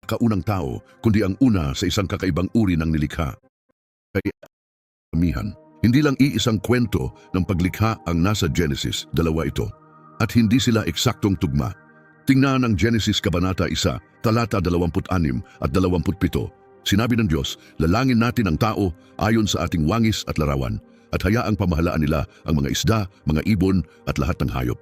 kaunang tao, kundi ang una sa isang kakaibang uri ng nilikha. Kaya amihan, hindi lang iisang kwento ng paglikha ang nasa Genesis, dalawa ito, at hindi sila eksaktong tugma. Tingnan ang Genesis Kabanata 1, talata 26 at 27. Sinabi ng Diyos, lalangin natin ang tao ayon sa ating wangis at larawan, at hayaang pamahalaan nila ang mga isda, mga ibon at lahat ng hayop.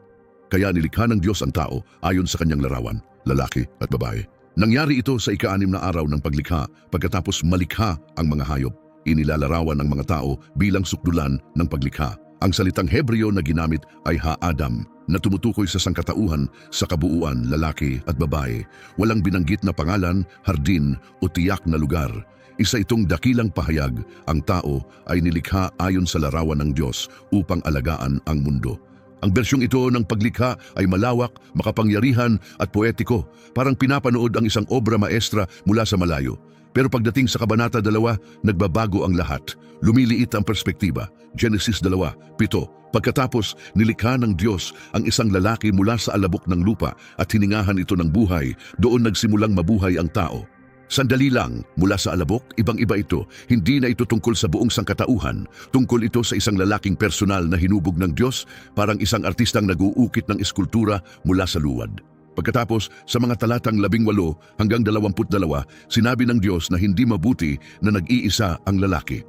Kaya nilikha ng Diyos ang tao ayon sa kanyang larawan, lalaki at babae. Nangyari ito sa ika-6 na araw ng paglikha pagkatapos malikha ang mga hayop. Inilalarawan ng mga tao bilang sukdulan ng paglikha. Ang salitang Hebreo na ginamit ay ha-Adam, na tumutukoy sa sangkatauhan sa kabuuan, lalaki at babae. Walang binanggit na pangalan, hardin o tiyak na lugar. Isa itong dakilang pahayag, ang tao ay nilikha ayon sa larawan ng Diyos upang alagaan ang mundo. Ang bersyong ito ng paglikha ay malawak, makapangyarihan at poetiko, parang pinapanood ang isang obra maestra mula sa malayo. Pero pagdating sa Kabanata 2, nagbabago ang lahat. Lumiliit ang perspektiba. Genesis 2:7. Pagkatapos, nilikha ng Diyos ang isang lalaki mula sa alabok ng lupa at hiningahan ito ng buhay. Doon nagsimulang mabuhay ang tao. Sandali lang, mula sa alabok, ibang-iba ito. Hindi na ito tungkol sa buong sangkatauhan. Tungkol ito sa isang lalaking personal na hinubog ng Diyos, parang isang artistang nag-uukit ng eskultura mula sa luwad. Pagkatapos, sa mga talatang 18 hanggang 22, sinabi ng Diyos na hindi mabuti na nag-iisa ang lalaki.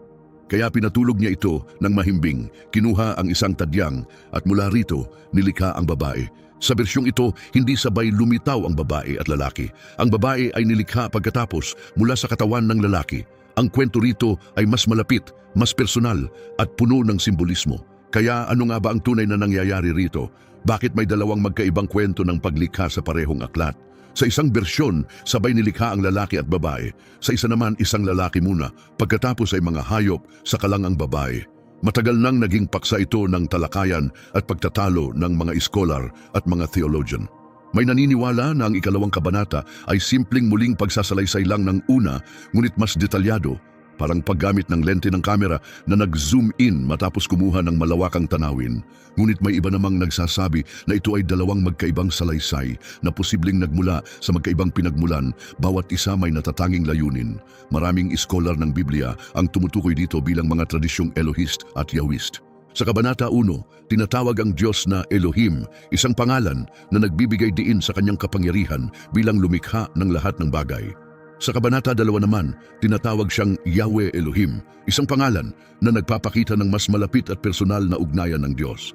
Kaya pinatulog niya ito ng mahimbing, kinuha ang isang tadyang at mula rito nilikha ang babae. Sa bersyong ito, hindi sabay lumitaw ang babae at lalaki. Ang babae ay nilikha pagkatapos mula sa katawan ng lalaki. Ang kwento rito ay mas malapit, mas personal at puno ng simbolismo. Kaya ano nga ba ang tunay na nangyayari rito? Bakit may dalawang magkaibang kwento ng paglikha sa parehong aklat? Sa isang bersyon, sabay nilikha ang lalaki at babae. Sa isa naman, isang lalaki muna, pagkatapos ay mga hayop, saka lang ang babae. Matagal nang naging paksa ito ng talakayan at pagtatalo ng mga iskolar at mga theologian. May naniniwala na ang ikalawang kabanata ay simpleng muling pagsasalaysay lang ng una, ngunit mas detalyado, parang paggamit ng lente ng kamera na nag-zoom in matapos kumuha ng malawakang tanawin. Ngunit may iba namang nagsasabi na ito ay dalawang magkaibang salaysay na posibleng nagmula sa magkaibang pinagmulan, bawat isa may natatanging layunin. Maraming iskolar ng Biblia ang tumutukoy dito bilang mga tradisyong Elohist at Yahwist. Sa Kabanata 1, tinatawag ang Diyos na Elohim, isang pangalan na nagbibigay diin sa kanyang kapangyarihan bilang lumikha ng lahat ng bagay. Sa Kabanata 2 naman, tinatawag siyang Yahweh Elohim, isang pangalan na nagpapakita ng mas malapit at personal na ugnayan ng Diyos.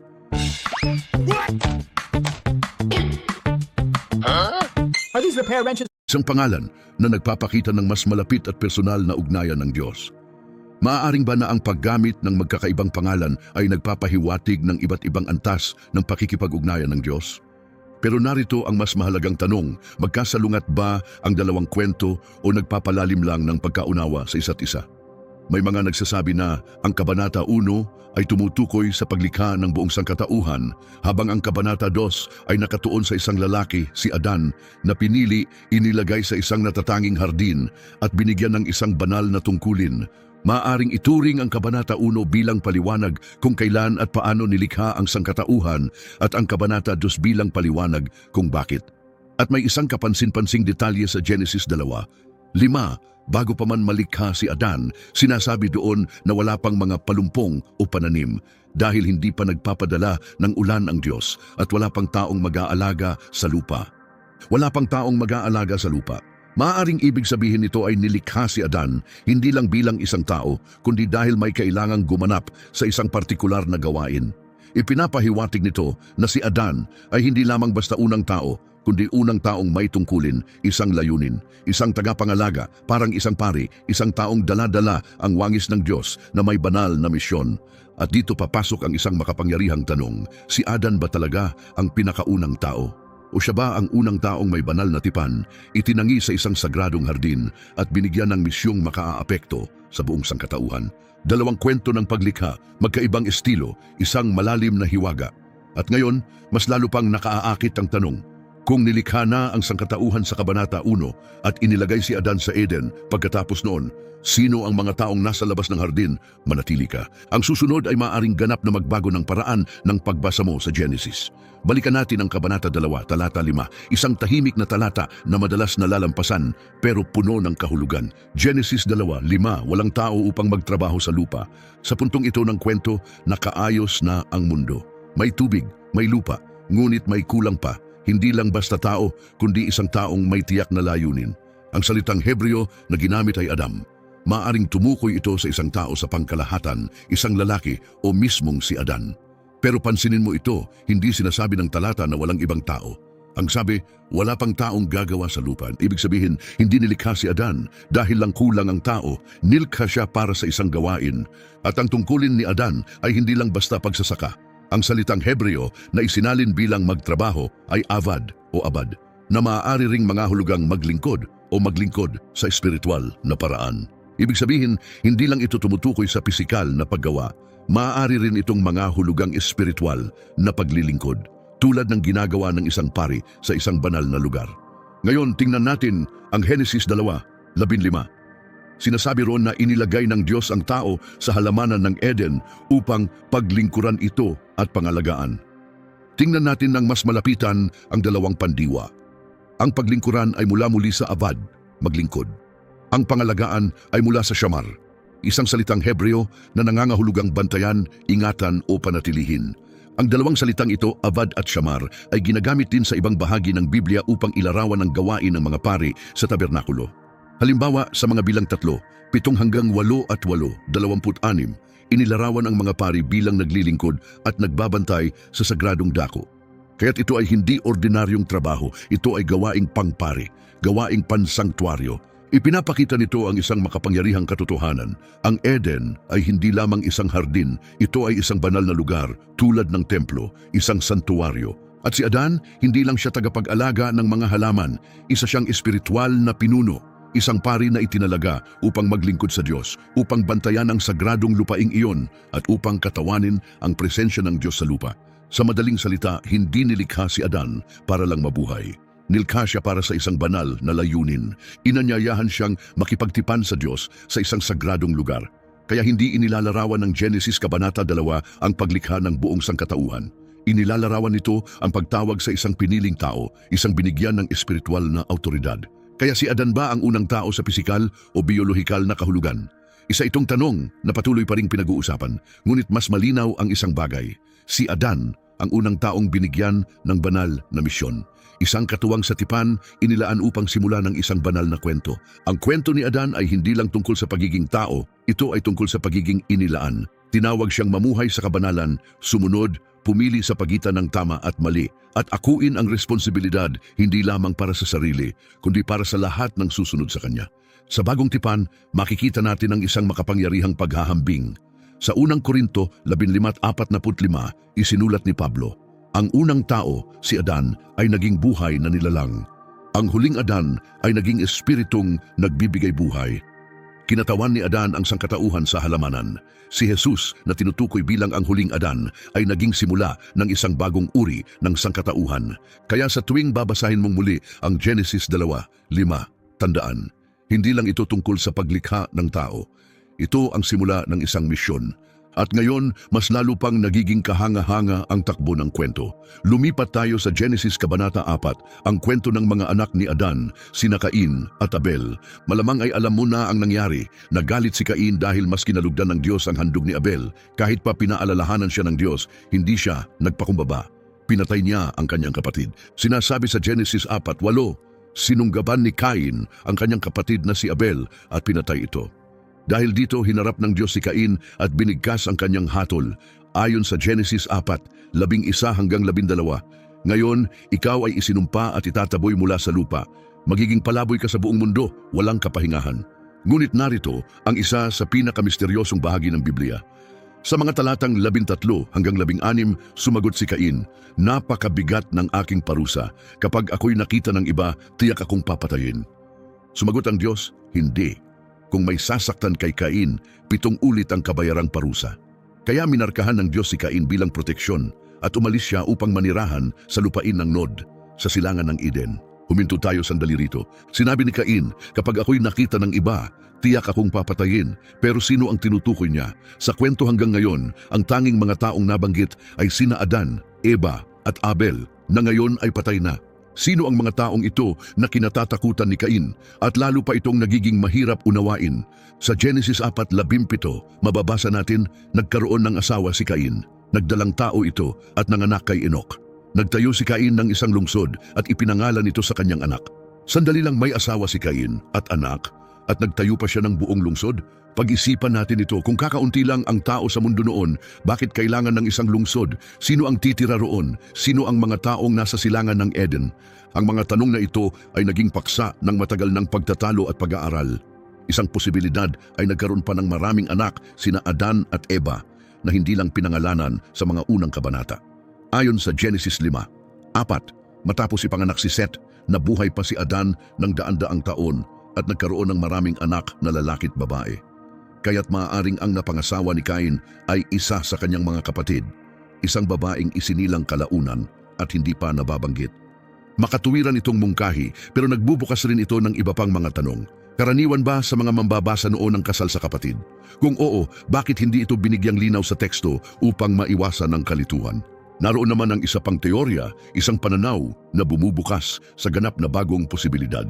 Are these repair wrenches? Isang pangalan na nagpapakita ng mas malapit at personal na ugnayan ng Diyos. Maaaring ba na ang paggamit ng magkakaibang pangalan ay nagpapahiwatig ng iba't ibang antas ng pakikipag-ugnayan ng Diyos? Pero narito ang mas mahalagang tanong, magkasalungat ba ang dalawang kwento o nagpapalalim lang ng pagkaunawa sa isa't isa? May mga nagsasabi na ang Kabanata 1 ay tumutukoy sa paglikha ng buong sangkatauhan, habang ang Kabanata 2 ay nakatuon sa isang lalaki, si Adan, na pinili, inilagay sa isang natatanging hardin at binigyan ng isang banal na tungkulin. Maaring ituring ang Kabanata 1 bilang paliwanag kung kailan at paano nilikha ang sangkatauhan at ang Kabanata 2 bilang paliwanag kung bakit. At may isang kapansin-pansing detalye sa Genesis 2. 5, bago pa man malikha si Adan, sinasabi doon na wala pang mga palumpong o pananim dahil hindi pa nagpapadala ng ulan ang Diyos at wala pang taong mag-aalaga sa lupa. Wala pang taong mag-aalaga sa lupa. Maaaring ibig sabihin nito ay nilikha si Adan hindi lang bilang isang tao, kundi dahil may kailangang gumanap sa isang partikular na gawain. Ipinapahiwatig nito na si Adan ay hindi lamang basta unang tao, kundi unang taong may tungkulin, isang layunin, isang tagapangalaga, parang isang pari, isang taong dala-dala ang wangis ng Diyos na may banal na misyon. At dito papasok ang isang makapangyarihang tanong, si Adan ba talaga ang pinakaunang tao? O siya ba ang unang taong may banal na tipan, itinangi sa isang sagradong hardin at binigyan ng misyong makaaapekto sa buong sangkatauhan? Dalawang kwento ng paglikha, magkaibang estilo, isang malalim na hiwaga. At ngayon, mas lalo pang nakaaakit ang tanong, Kung nilikha na ang sangkatauhan sa Kabanata 1 at inilagay si Adan sa Eden, pagkatapos noon, sino ang mga taong nasa labas ng hardin? Manatili ka. Ang susunod ay maaaring ganap na magbago ng paraan ng pagbasa mo sa Genesis. Balikan natin ang Kabanata 2, talata 5, isang tahimik na talata na madalas nalalampasan pero puno ng kahulugan. Genesis 2:5, walang tao upang magtrabaho sa lupa. Sa puntong ito ng kwento, nakaayos na ang mundo. May tubig, may lupa, ngunit may kulang pa. Hindi lang basta tao, kundi isang taong may tiyak na layunin. Ang salitang Hebreo na ginamit ay Adam. Maaring tumukoy ito sa isang tao sa pangkalahatan, isang lalaki o mismong si Adan. Pero pansinin mo ito, hindi sinasabi ng talata na walang ibang tao. Ang sabi, wala pang taong gagawa sa lupa. Ibig sabihin, hindi nilikha si Adan dahil lang kulang ang tao, nilikha siya para sa isang gawain. At ang tungkulin ni Adan ay hindi lang basta pagsasaka. Ang salitang Hebreo na isinalin bilang magtrabaho ay avad o abad, na maaari ring mangahulugang maglingkod o maglingkod sa espiritual na paraan. Ibig sabihin, hindi lang ito tumutukoy sa pisikal na paggawa, maaari rin itong mangahulugang espiritual na paglilingkod, tulad ng ginagawa ng isang pari sa isang banal na lugar. Ngayon, tingnan natin ang Genesis 2:15. Sinasabi roon na inilagay ng Diyos ang tao sa halamanan ng Eden upang paglingkuran ito at pangalagaan. Tingnan natin ng mas malapitan ang dalawang pandiwa. Ang paglingkuran ay mula muli sa avad, maglingkod. Ang pangalagaan ay mula sa shamar, isang salitang Hebreo na nangangahulugang bantayan, ingatan o panatilihin. Ang dalawang salitang ito, avad at shamar, ay ginagamit din sa ibang bahagi ng Biblia upang ilarawan ang gawain ng mga pari sa tabernakulo. Halimbawa, sa mga bilang 3, 7 hanggang 8 at 8, 26, inilarawan ang mga pari bilang naglilingkod at nagbabantay sa sagradong dako. Kaya't ito ay hindi ordinaryong trabaho, ito ay gawaing pangpari, gawaing pansangtuaryo. Ipinapakita nito ang isang makapangyarihang katotohanan. Ang Eden ay hindi lamang isang hardin, ito ay isang banal na lugar tulad ng templo, isang santuaryo. At si Adan, hindi lang siya tagapag-alaga ng mga halaman, isa siyang espiritual na pinuno. Isang pari na itinalaga upang maglingkod sa Diyos, upang bantayan ang sagradong lupaing iyon at upang katawanin ang presensya ng Diyos sa lupa. Sa madaling salita, hindi nilikha si Adan para lang mabuhay. Nilikha siya para sa isang banal na layunin. Inanyayahan siyang makipagtipan sa Diyos sa isang sagradong lugar. Kaya hindi inilalarawan ng Genesis Kabanata 2 ang paglikha ng buong sangkatauhan. Inilalarawan nito ang pagtawag sa isang piniling tao, isang binigyan ng espiritual na autoridad. Kaya si Adan ba ang unang tao sa pisikal o biolohikal na kahulugan? Isa itong tanong na patuloy pa ring pinag-uusapan, ngunit mas malinaw ang isang bagay. Si Adan ang unang taong binigyan ng banal na misyon. Isang katuwang sa tipan, inilaan upang simula ng isang banal na kwento. Ang kwento ni Adan ay hindi lang tungkol sa pagiging tao, ito ay tungkol sa pagiging inilaan. Tinawag siyang mamuhay sa kabanalan, sumunod, pumili sa pagitan ng tama at mali, at akuin ang responsibilidad hindi lamang para sa sarili, kundi para sa lahat ng susunod sa kanya. Sa bagong tipan, makikita natin ang isang makapangyarihang paghahambing. Sa unang Korinto 15:45, isinulat ni Pablo, ang unang tao, si Adan, ay naging buhay na nilalang. Ang huling Adan ay naging espiritong nagbibigay buhay. Kinatawan ni Adan ang sangkatauhan sa halamanan. Si Jesus na tinutukoy bilang ang huling Adan ay naging simula ng isang bagong uri ng sangkatauhan. Kaya sa tuwing babasahin mong muli ang Genesis 2:5, tandaan, hindi lang ito tungkol sa paglikha ng tao. Ito ang simula ng isang misyon. At ngayon, mas lalo pang nagiging kahanga-hanga ang takbo ng kwento. Lumipat tayo sa Genesis Kabanata 4, ang kwento ng mga anak ni Adan, sina Cain at Abel. Malamang ay alam mo na ang nangyari. Nagalit si Cain dahil mas kinalugdan ng Diyos ang handog ni Abel. Kahit pa pinaalalahanan siya ng Diyos, hindi siya nagpakumbaba. Pinatay niya ang kanyang kapatid. Sinasabi sa Genesis 4:8, sinunggaban ni Cain ang kanyang kapatid na si Abel at pinatay ito. Dahil dito, hinarap ng Diyos si Cain at binigkas ang kanyang hatol. Ayon sa Genesis 4:11 hanggang 12, ngayon, ikaw ay isinumpa at itataboy mula sa lupa. Magiging palaboy ka sa buong mundo, walang kapahingahan. Ngunit narito ang isa sa pinakamisteryosong bahagi ng Biblia. Sa mga talatang 13 hanggang 16, sumagot si Cain, napakabigat ng aking parusa. Kapag ako'y nakita ng iba, tiyak akong papatayin. Sumagot ang Diyos, hindi. Kung may sasaktan kay Cain, 7 ulit ang kabayarang parusa. Kaya minarkahan ng Diyos si Cain bilang proteksyon at umalis siya upang manirahan sa lupain ng Nod. sa silangan ng Eden. Huminto tayo sandali rito. Sinabi ni Cain, kapag ako'y nakita ng iba, tiyak akong papatayin. Pero sino ang tinutukoy niya? Sa kwento hanggang ngayon, ang tanging mga taong nabanggit ay sina Adan, Eva at Abel na ngayon ay patay na. Sino ang mga taong ito na kinatatakutan ni Cain at lalo pa itong nagiging mahirap unawain? Sa Genesis 4:17, mababasa natin, nagkaroon ng asawa si Cain. Nagdalang tao ito at nanganak kay Enoch. Nagtayo si Cain ng isang lungsod at ipinangalan ito sa kanyang anak. Sandali lang may asawa si Cain at anak at nagtayo pa siya ng buong lungsod. Pag-isipan natin ito, kung kakaunti lang ang tao sa mundo noon, bakit kailangan ng isang lungsod? Sino ang titira roon? Sino ang mga taong nasa silangan ng Eden? Ang mga tanong na ito ay naging paksa ng matagal ng pagtatalo at pag-aaral. Isang posibilidad ay nagkaroon pa ng maraming anak, sina Adan at Eva, na hindi lang pinangalanan sa mga unang kabanata. Ayon sa Genesis 5:4, matapos ipanganak si Seth, nabuhay pa si Adan ng daan-daang taon at nagkaroon ng maraming anak na lalaki at babae. Kaya't maaaring ang napangasawa ni Cain ay isa sa kanyang mga kapatid, isang babaeng isinilang kalaunan at hindi pa nababanggit. Makatuwiran itong mungkahi, pero nagbubukas rin ito ng iba pang mga tanong. Karaniwan ba sa mga mambabasa noon ang kasal sa kapatid? Kung oo, bakit hindi ito binigyang linaw sa teksto upang maiwasan ang kalituhan? Naroon naman ang isa pang teorya, isang pananaw na bumubukas sa ganap na bagong posibilidad.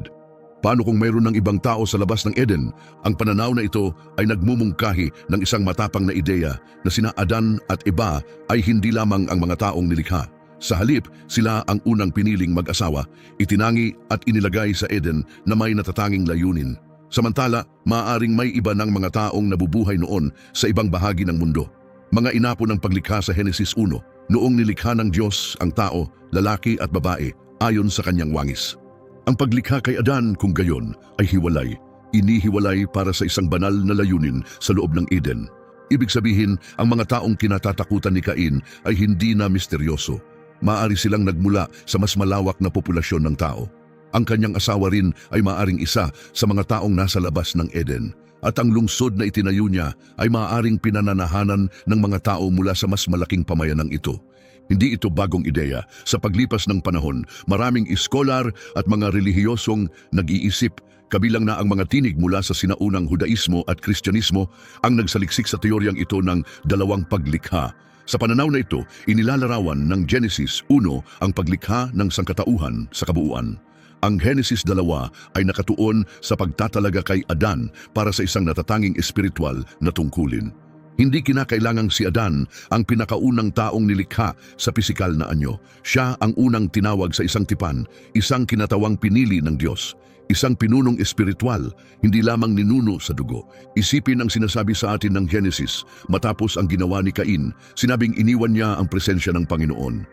Paano kung mayroon ng ibang tao sa labas ng Eden? Ang pananaw na ito ay nagmumungkahi ng isang matapang na ideya na sina Adan at Eva ay hindi lamang ang mga taong nilikha. Sa halip, sila ang unang piniling mag-asawa, itinangi at inilagay sa Eden na may natatanging layunin. Samantala, maaaring may iba ng mga taong nabubuhay noon sa ibang bahagi ng mundo. Mga inapo ng paglikha sa Genesis 1, noong nilikha ng Diyos ang tao, lalaki at babae, ayon sa kanyang wangis. Ang paglikha kay Adan kung gayon ay hiwalay, inihiwalay para sa isang banal na layunin sa loob ng Eden. Ibig sabihin, ang mga taong kinatatakutan ni Cain ay hindi na misteryoso. Maaari silang nagmula sa mas malawak na populasyon ng tao. Ang kanyang asawa rin ay maaaring isa sa mga taong nasa labas ng Eden. At ang lungsod na itinayo niya ay maaaring pinananahanan ng mga tao mula sa mas malaking pamayanang ito. Hindi ito bagong ideya. Sa paglipas ng panahon, maraming iskolar at mga relihiyosong nag-iisip, kabilang na ang mga tinig mula sa sinaunang Hudaismo at Kristyanismo, ang nagsaliksik sa teoryang ito ng dalawang paglikha. Sa pananaw na ito, inilalarawan ng Genesis 1 ang paglikha ng sangkatauhan sa kabuuan. Ang Genesis 2 ay nakatuon sa pagtatalaga kay Adan para sa isang natatanging espiritual na tungkulin. Hindi kinakailangang si Adan ang pinakaunang taong nilikha sa pisikal na anyo. Siya ang unang tinawag sa isang tipan, isang kinatawang pinili ng Diyos. Isang pinunong espiritual, hindi lamang ninuno sa dugo. Isipin ang sinasabi sa atin ng Genesis, matapos ang ginawa ni Cain, sinabing iniwan niya ang presensya ng Panginoon.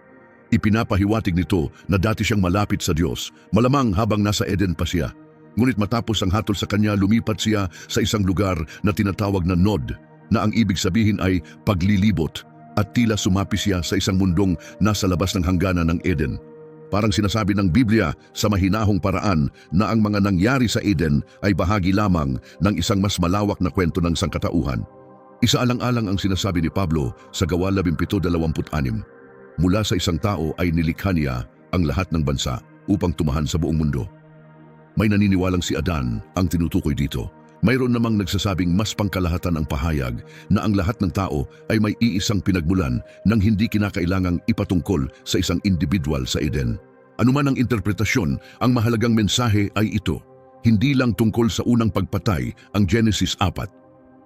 Ipinapahiwatig nito na dati siyang malapit sa Diyos, malamang habang nasa Eden pa siya. Ngunit matapos ang hatol sa kanya, lumipat siya sa isang lugar na tinatawag na Nod, na ang ibig sabihin ay paglilibot, at tila sumapi siya sa isang mundong nasa labas ng hangganan ng Eden. Parang sinasabi ng Biblia sa mahinahong paraan na ang mga nangyari sa Eden ay bahagi lamang ng isang mas malawak na kwento ng sangkatauhan. Isaalang-alang ang sinasabi ni Pablo sa Gawa 17:26. Mula sa isang tao ay nilikha niya ang lahat ng bansa upang tumahan sa buong mundo. May naniniwalang si Adan ang tinutukoy dito. Mayroon namang nagsasabing mas pangkalahatan ang pahayag na ang lahat ng tao ay may iisang pinagmulan nang hindi kinakailangang ipatungkol sa isang individual sa Eden. Anuman ang interpretasyon, ang mahalagang mensahe ay ito. Hindi lang tungkol sa unang pagpatay ang Genesis 4.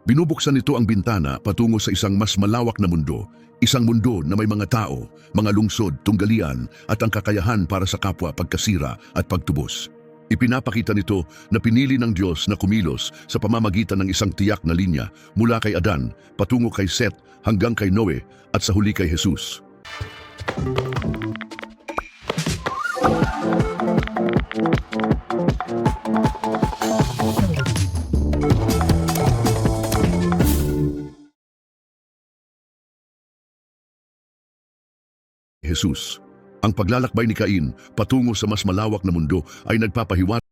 Binubuksan nito ang bintana patungo sa isang mas malawak na mundo, isang mundo na may mga tao, mga lungsod, tunggalian at ang kakayahan para sa kapwa pagkasira at pagtubos. Ipinapakita nito na pinili ng Diyos na kumilos sa pamamagitan ng isang tiyak na linya mula kay Adan, patungo kay Seth hanggang kay Noe at sa huli kay Jesus. Jesus. Ang paglalakbay ni Cain patungo sa mas malawak na mundo ay nagpapahiwatig